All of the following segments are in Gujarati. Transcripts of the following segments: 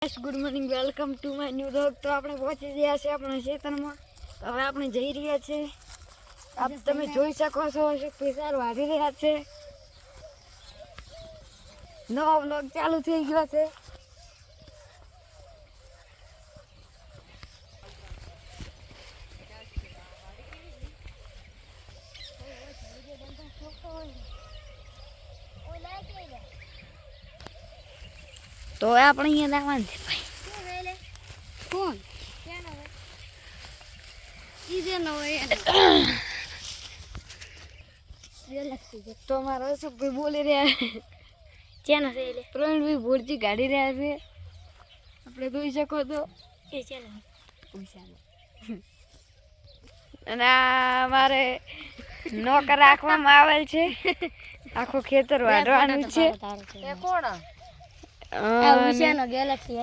Good morning, welcome to my new vlog. તો આપણે પહોંચી ગયા છે આપણા ખેતરમાં। હવે આપણે જઈ રહ્યા છે। આપ તમે જોઈ શકો છો પેસાર વાઢી રહ્યા છે। નવો વ્લોગ ચાલુ થઈ ગયો છે। તો આપણે અહીંયા દાવાનું છે ભાઈ। કોણ તો મારા અશોકભાઈ બોલી રહ્યા છે પ્રવીણભાઈ ભોરજી કાઢી રહ્યા છે। આપણે જોઈ શકો તો અને આ મારે નોકર રાખવામાં આવેલ છે। આખું ખેતર વાઢવાનું છે। કોણ ગેલેક્સી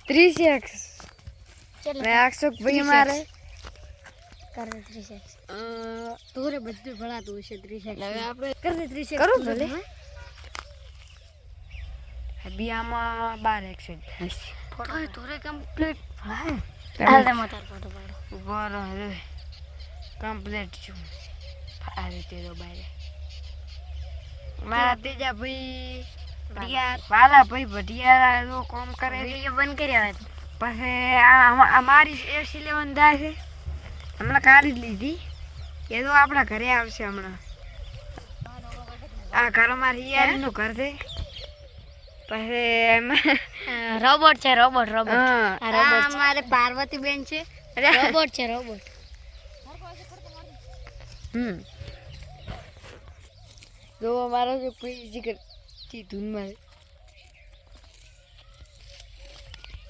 30x અક્ષોકભાઈ મારે કરે 30x તોરે બધું ભણાતું હશે 30x હવે આપણે કરે 30x કરું ભલે બિયામાં 12x ફોટો તોરે કમ્પ્લીટ ભણાય આલે મતાર ફોટો પાડો ઉભો રહે કમ્પ્લીટ છું આ રીતે તો બારે મારા તેજા ભાઈ ભટિયા વાલા ભાઈ ભટિયા નો કામ કરે છે બંધ કર્યા પછી અમારી S11 દા છે હમણાં કાઢી લીધી એ તો આપણા ઘરે આવશે હમણાં। આ ઘર અમારી હિયારીનું ઘર છે। પછી રોબોટ છે રોબોટ અમારે પાર્વતી બેન છે રોબોટ છે રોબોટ જો મારો જો કોઈ જીગર થી ધૂનમાં